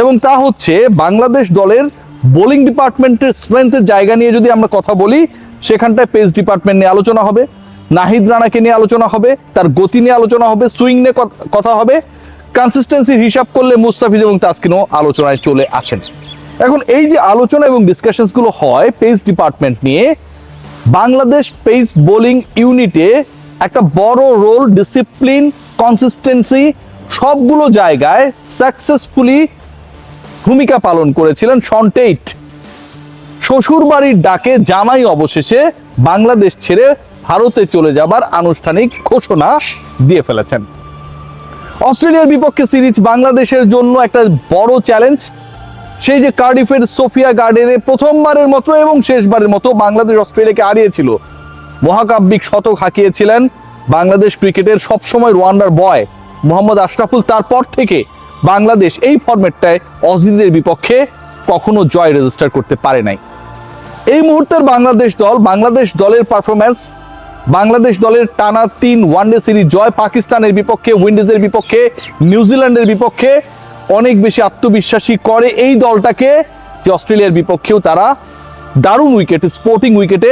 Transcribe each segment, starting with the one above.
এবং তা হচ্ছে বাংলাদেশ দলের বোলিং ডিপার্টমেন্টের স্ট্রেংথের জায়গা নিয়ে যদি আমরা কথা বলি, সেখানটায় পেস ডিপার্টমেন্ট নিয়ে আলোচনা হবে, নাহিদ রানাকে নিয়ে আলোচনা হবে, তার গতি নিয়ে আলোচনা হবে, সুইং নিয়ে কথা হবে, কনসিস্টেন্সির হিসাব করলে মুস্তাফিজ এবং তাসকিনও আলোচনায় চলে আসেন। এখন এই যে আলোচনা এবং ডিসকাশনস গুলো হয় পেস ডিপার্টমেন্ট নিয়ে, বাংলাদেশ পেস বোলিং ইউনিটে একটা বড় রোল, ডিসিপ্লিন, কনসিস্টেন্সি সবগুলো জায়গায় সাকসেসফুলি ভূমিকা পালন করেছিলেন শন টেইট। শ্বশুর বাড়ির ডাকে জামাই অবশেষে বাংলাদেশ ছেড়ে ভারতে চলে যাবার আনুষ্ঠানিক ঘোষণা দিয়ে ফেলেছেন। অস্ট্রেলিয়ার বিপক্ষে সিরিজ বাংলাদেশের জন্য একটা বড় চ্যালেঞ্জ। সেই যে কার্ডিফের সোফিয়া গার্ডেনে প্রথমবারের মতো এবং শেষবারের মতো বাংলাদেশ অস্ট্রেলিয়াকে হারিয়েছিল, মহাকাব্যিক শতক হাঁকিয়েছিলেন বাংলাদেশ ক্রিকেটের সবসময় ওয়ান্ডার বয় মোহাম্মদ আশরাফুল। তারপর থেকে বাংলাদেশ এই ফরম্যাটটায় অজিদের বিপক্ষে কখনো জয় রেজিস্টার করতে পারে নাই। এই মুহূর্তের বাংলাদেশ দলের পারফরম্যান্স, বাংলাদেশ দলের টানা 3 ওয়ানডে সিরিজ জয়, পাকিস্তানের বিপক্ষে, উইন্ডিজের বিপক্ষে, নিউজিল্যান্ডের বিপক্ষে অনেক বেশি আত্মবিশ্বাসী করে এই দলটাকে যে অস্ট্রেলিয়ার বিপক্ষেও তারা দারুণ উইকেটে, স্পোর্টিং উইকেটে,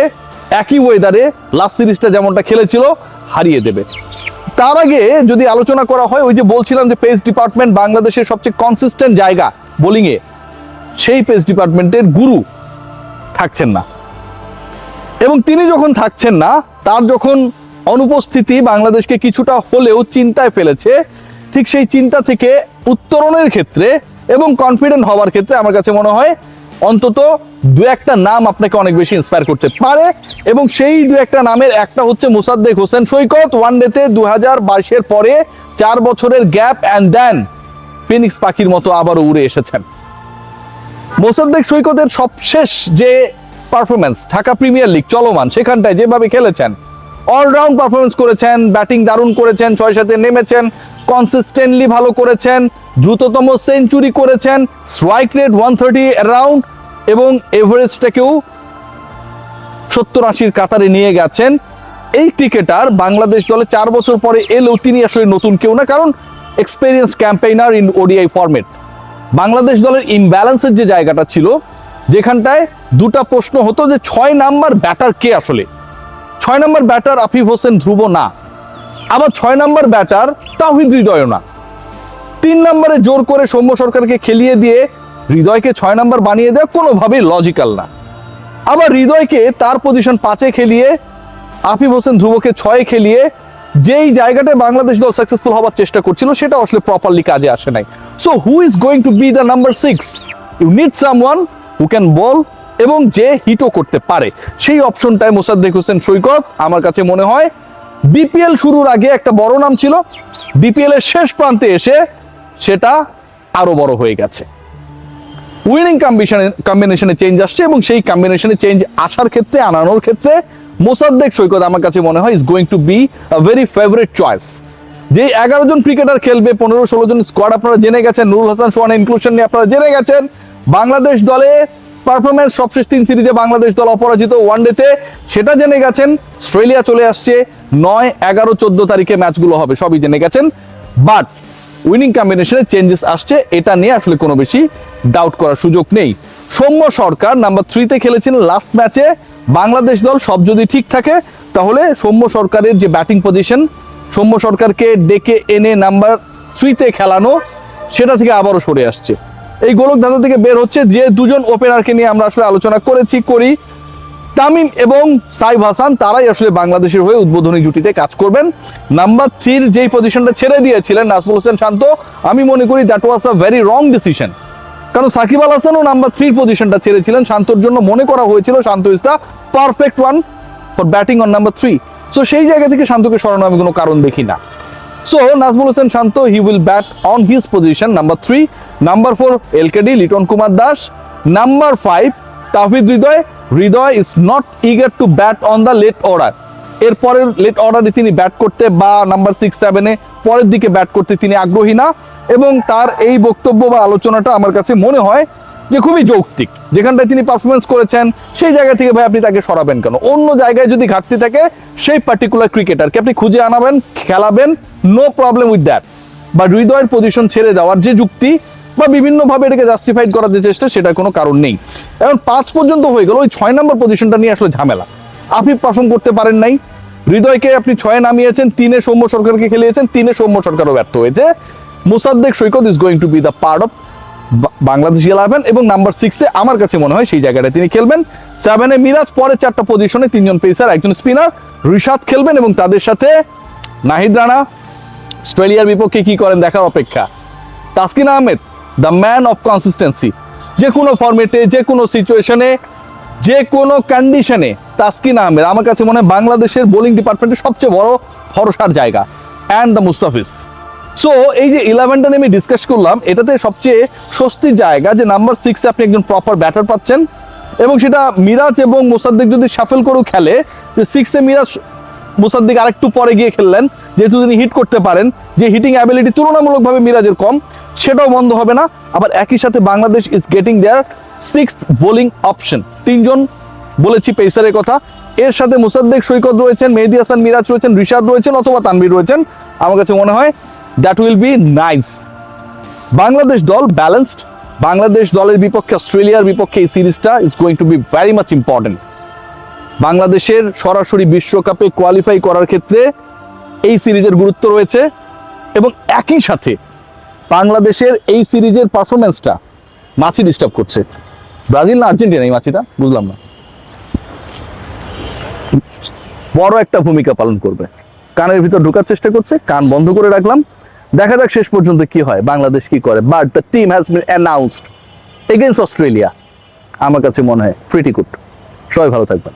একই ওয়েদারে লাস্ট সিরিজটা যেমনটা খেলেছিল হারিয়ে দেবে। তার আগে যদি আলোচনা করা হয়, ওই যে বলছিলাম যে পেস ডিপার্টমেন্ট বাংলাদেশের সবচেয়ে কনসিস্টেন্ট জায়গা বোলিংয়ে, সেই পেস ডিপার্টমেন্টের গুরু থাকছেন না। এবং তিনি যখন থাকছেন না, তার যখন অনুপস্থিতি বাংলাদেশকে কিছুটা হলেও চিন্তায় ফেলেছে, ঠিক সেই চিন্তা থেকে উত্তরণের ক্ষেত্রে এবং কনফিডেন্ট হওয়ার ক্ষেত্রে আমার কাছে মনে হয় অন্তত 2-1টা নাম আপনাকে অনেক বেশি ইন্সপায়ার করতে পারে। এবং সেই 2-1টা নামের একটা হচ্ছে মোসাদ্দেক হোসেন সৈকত। ওয়ানডেতে 2022-এর পরে 4 বছরের গ্যাপ অ্যান্ড দেন ফিনিক্স পাখির মতো আবারও উড়ে এসেছেন। মোসাদ্দেক সৈকতের সবশেষ যে পারফরমেন্স ঢাকা প্রিমিয়ার লিগ চলমান, সেখানটায় যেভাবে খেলেছেন, অলরাউন্ড পারফরমেন্স করেছেন, ব্যাটিং দারুণ করেছেন, 6-7-এ নেমেছেন, কনসিস্টেন্টলি ভালো করেছেন, দ্রুততম সেঞ্চুরি করেছেন, স্ট্রাইক রেট 130 অ্যারাউন্ড এবং এভারেজটাকেও 70-80-র কাতারে নিয়ে গেছেন। এই ক্রিকেটার বাংলাদেশ দলে 4 বছর পরে এলেও তিনি আসলে নতুন কেউ না, কারণ experience campaigner in ODI format. Bangladesh দলের ইমব্যালেন্সের যে জায়গাটা ছিল, যেখানটায় দুটা প্রশ্ন হতো যে 6 নাম্বার ব্যাটার কে আসলে। 6 নাম্বার ব্যাটার আফিফ হোসেন ধ্রুব না, আবার 6 নাম্বার ব্যাটার তাওহিদ হৃদয় না। 3 নম্বরে জোর করে সৌম্য সরকারকে খেলিয়ে দিয়ে হৃদয়কে 6 নাম্বার বানিয়ে দেওয়া কোনোভাবেই লজিক্যাল না। আবার হৃদয়কে তার পজিশন 5-এ খেলিয়ে আফিফ হোসেন ধ্রুবকে 6-এ খেলিয়ে যেই জায়গাটায় বাংলাদেশ দল সাকসেসফুল হওয়ার চেষ্টা করছিল, সেটা আসলে প্রপারলি কাজে আসে নাই। So who is going to be the number 6? You need someone who can bowl এবং যে হিটও করতে পারে। সেই অপশনটায় মোসাদ্দেক হোসেন সৈকত আমার কাছে মনে হয় বিপিএল শুরুর আগে একটা বড় নাম ছিল, বিপিএল এর শেষ প্রান্তে এসে সেটা আরো বড় হয়ে গেছে। উইনিং কম্বিনেশনে চেঞ্জ আসছে এবং সেই কম্বিনেশনে চেঞ্জ আসার ক্ষেত্রে, আনানোর ক্ষেত্রে মোসাদ্দেক সৈকত আমার কাছে মনে হয় is going to be a very favourite choice. যে 11 জন ক্রিকেটার খেলবে, 15-16 জন স্কোয়াড আপনারা জেনে গেছেন, নুরুল হাসান সোহানের ইনক্লুশন নিয়ে আপনারা জেনে গেছেন। বাংলাদেশ দলে পারফরমেন্স সবশেষ 3 সিরিজে বাংলাদেশ দল অপরাজিত ওয়ানডেতে, সেটা জেনে গেছেন। অস্ট্রেলিয়া চলে আসছে, 9, 11, 14 তারিখে ম্যাচগুলো হবে, সবই জেনে গেছেন। বাট উইনিং কম্বিনেশনে চেঞ্জেস আসছে, এটা নিয়ে আসলে কোনো বেশি ডাউট করার সুযোগ নেই। সৌম্য সরকার নাম্বার 3-তে খেলেছিলেন লাস্ট ম্যাচে। বাংলাদেশ দল সব যদি ঠিক থাকে, তাহলে সৌম্য সরকারের যে ব্যাটিং পজিশন, সৌম্য সরকারকে ডেকে এনে নাম্বার 3-তে খেলানো, সেটা থেকে আবারও সরে আসছে। এই গোলক ধাঁধা থেকে বের হচ্ছে যে 2 জন ওপেনারকে নিয়ে আমরা আসলে আলোচনা করি, তামিম এবং সাইফ হাসান, তারাই আসলে বাংলাদেশের হয়ে উদ্বোধনী জুটিতে কাজ করবেন। নাম্বার 3-র যেই পজিশনটা ছেড়ে দিয়েছিলেন নাজমুল হোসেন শান্ত, আমি মনে করি that was a very wrong decision. কারণ সাকিব আল হাসানও নাম্বার 3-র পজিশনটা ছেড়েছিলেন শান্তর জন্য, মনে করা হয়েছিল Shanto is the perfect one for batting on number 3। So সেই জায়গা থেকে শান্তকে সরানো আমি কোনো কারণ দেখি না। So Najmul Hossain Shanto, he will bat on his position number 3। Number 4 এলকেডি Liton Kumar Das. Number 5 Towhid Hridoy is not eager to bat on the late order. এরপরের লেট অর্ডারে তিনি ব্যাট করতে বা নাম্বার 6-7-এ পরের দিকে ব্যাট করতে তিনি আগ্রহী না। এবং তার এই বক্তব্য বা আলোচনাটা আমার কাছে মনে হয় যে খুবই যৌক্তিক। যেখানটায় তিনি পারফরমেন্স করেছেন, সেই জায়গা থেকে ভাই আপনি তাকে সরাবেন কেন? অন্য জায়গায় যদি ঘাটতি থাকে, সেই পার্টিকুলার ক্রিকেটারকে আপনি খুঁজে আনাবেন, খেলাবেন, নো প্রবলেম উইথ দ্যাট। বা হৃদয়ের পজিশন ছেড়ে দেওয়ার যে যুক্তি, বা বিভিন্নভাবে এটাকে জাস্টিফাইড করার যে চেষ্টা, সেটা কোনো কারণ নেই। এখন 5 পর্যন্ত হয়ে গেল, ওই 6 নম্বর পজিশনটা নিয়ে আসলে ঝামেলা। আফিফ পারফর্ম করতে পারেন নাই, হৃদয়কে আপনি 6 নামিয়েছেন, 3-এ সৌম্য সরকারকে খেলিয়েছেন, 3-এ সৌম্য সরকারও ব্যর্থ হয়েছে। Mosaddek Saikat is going to be the part of Bangladesh 11 এবং নাম্বার 6-এ আমার কাছে মনে হয় সেই জায়গাটায় তিনি খেলবেন। 7-এ মিরাজ, পরে 4টা পজিশনে 3জন পেসার, একজন স্পিনার, রিশাদ খেলবেন এবং তাদের সাথে নাহিদ রানা। অস্ট্রেলিয়ার বিপক্ষে কি করেন দেখার অপেক্ষা। Taskin Ahmed, the man of consistency, যে কোনো ফরম্যাটে, যে কোনো সিচুয়েশনে, যে কোনো কন্ডিশনে তাসকিন আহমেদ আমার কাছে মনে হয় বাংলাদেশের বোলিং ডিপার্টমেন্টের সবচেয়ে বড় ভরসার জায়গা। And the Mustafiz. সো এই যে 11টা নিয়ে আমি ডিসকাস করলাম, এটাতে সবচেয়ে স্বস্তির জায়গা যে নাম্বার 6-এ আপনি একজন প্রপার ব্যাটার পাচ্ছেন, এবং সেটা মিরাজ এবং মুসাদ্দিক যদি শাফেল করেও খেলে, যে 6-এ মিরাজ মুসাদ্দিক আরেকটু পরে গিয়ে খেললেন, যেহেতু তিনি হিট করতে পারেন, যে হিটিং অ্যাবিলিটি তুলনামূলকভাবে মিরাজের কম, সেটাও বন্ধ হবে না। আবার একই সাথে Bangladesh is getting their 6th bowling option, 3জন বলেছি পেসারের কথা, এর সাথে মুসাদ্দেক সৈকত রয়েছেন, মেহেদী হাসান মিরাজ রয়েছেন, রিশাদ রয়েছেন অথবা তানভীর রয়েছেন। আমার কাছে মনে হয় that will be nice. Bangladesh দল ব্যালেন্সড। বাংলাদেশ দলের বিপক্ষে, অস্ট্রেলিয়ার বিপক্ষে এই সিরিজটা is going to be very much important. বাংলাদেশের সরাসরি বিশ্বকাপে কোয়ালিফাই করার ক্ষেত্রে এই সিরিজের গুরুত্ব রয়েছে, এবং একই সাথে বাংলাদেশের এই সিরিজের পারফরমেন্সটা মাছি ডিস্টার্ব করছে। ব্রাজিল না আর্জেন্টিনা এই মাছিটা বুঝলাম না, বড় একটা ভূমিকা পালন করবে। কানের ভিতর ঢোকার চেষ্টা করছে, কান বন্ধ করে রাখলাম, দেখা যাক শেষ পর্যন্ত কি হয়, বাংলাদেশ কি করে। But the team has been announced against Australia. আমার কাছে মনে হয় প্রিটি গুড। সবাই ভালো থাকবেন।